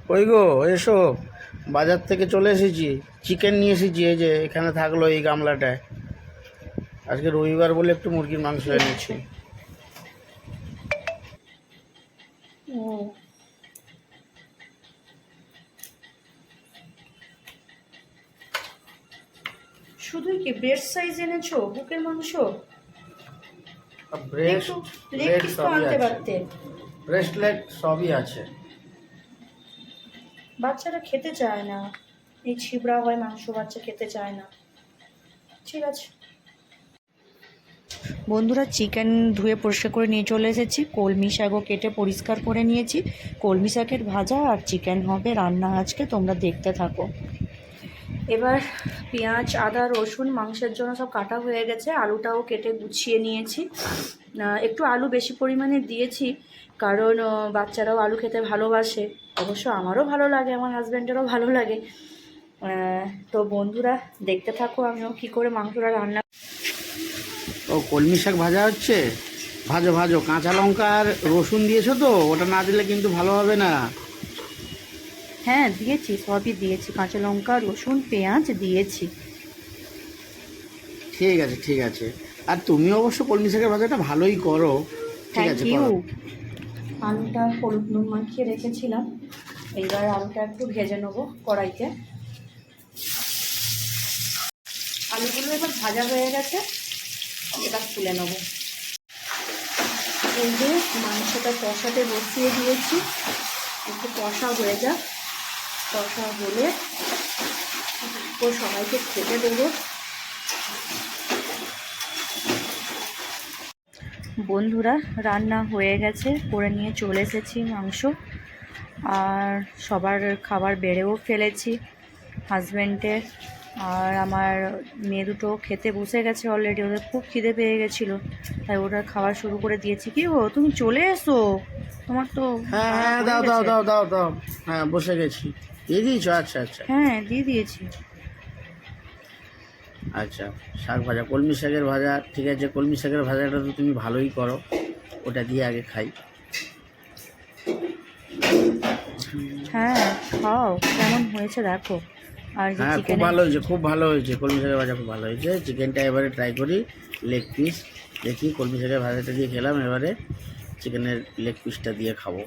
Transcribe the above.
কই গো, এসো। বাজার থেকে চলে এসেছি, চিকেন নিয়ে এসেছি। এই যে এখানে থাকলো এই গামলাটায়। আজকে রবিবার বলে একটু মুরগির মাংস এনেছি। ও, শুধুই কি ব্রেস্ট সাইজ এনেছো? বুকের মাংস? ব্রেস্ট, একটু লেগ লেগ পিস তো সবই আনতে আছে। পারতে। ব্রেস্ট, লেগ সবই আছে। বাচ্চারা খেতে চায় না, এই ছিবড়া হয় মাংস, বাচ্চা খেতে চায় না। ঠিক আছে বন্ধুরা, চিকেন ধুয়ে পরিষ্কার করে নিয়ে চলে এসেছি। কলমি শাকও কেটে পরিষ্কার করে নিয়েছি। কলমি শাকের ভাজা আর চিকেন হবে রান্না আজকে, তোমরা দেখতে থাকো। এবার পেঁয়াজ, আদা, রসুন মাংসের জন্য সব কাটা হয়ে গেছে। আলুটাও কেটে গুছিয়ে নিয়েছি। একটু আলু বেশি পরিমাণে দিয়েছি, কারণ বাচ্চারাও আলু খেতে ভালোবাসে। অবশ্য আমারও ভালো লাগে, আমার হাজব্যান্ডেরও ভালো লাগে। তো বন্ধুরা দেখতে থাকো আমিও কী করে মাংসটা রান্না। ও, কলমি শাক ভাজা হচ্ছে। ভাজো ভাজো। কাঁচা লঙ্কা আর রসুন দিয়েছো তো? ওটা না দিলে কিন্তু ভালো হবে না। হ্যাঁ দিয়েছি, সবই দিয়েছি, কাঁচা লঙ্কা, রসুন, পেঁয়াজ দিয়েছি। ঠিক আছে, ঠিক আছে। আর তুমি অবশ্য কলমি শাকের ভাজাটা ভালোই করো। ঠিক থ্যাংক আছে, ইউ। করো। আলুটা হলুদ নুন মাখিয়ে রেখেছিলাম, এইবার আলুটা একটু ভেজে নেবো কড়াইতে। আলুগুলো এবার ভাজা হয়ে গেছে, এবার তুলে নেবো। এই যে মাংসটা কষাতে বসিয়ে দিয়েছি, একটু কষা হয়ে যাক। কষা হলে ও সবাইকে খেতে দেবো। বন্ধুরা রান্না হয়ে গেছে, করে নিয়ে চলে এসেছি মাংস, আর সবার খাবার বেড়েও ফেলেছি। হাজব্যান্ডের আর আমার মেয়ে দুটো খেতে বসে গেছে অলরেডি, ওদের খুব খিদে পেয়ে গেছিলো, তাই ওরা খাওয়া শুরু করে দিয়েছি। কি গো, তুমি চলে এসো, তোমার তো হ্যাঁ খাওয়া হ্যাঁ, হয়ে দাও দাও গেছে। দাও দাও দাও। হ্যাঁ, বসে গেছি। দিয়ে দিয়েছো? আচ্ছা আচ্ছা। হ্যাঁ দিয়ে দিয়েছি। আচ্ছা, শাক ভাজা, কলমি শাকের ভাজা। ঠিক আছে, কলমি শাকের ভাজাটা তো তুমি ভালোই করো। ওটা দিয়ে আগে খাই। হ্যাঁ খাও, কেমন হয়েছে দেখো। আর যে হ্যাঁ, খুব চিকেনের, ভালো হয়েছে, খুব ভালো হয়েছে। কলমি শাকের ভাজা খুব ভালো হয়েছে। চিকেনটা এবারে ট্রাই করি। লেগ পিস দেখি, কলমি শাকের ভাজাটা দিয়ে খেলাম, এবারে চিকেনের লেগ পিসটা দিয়ে খাবো।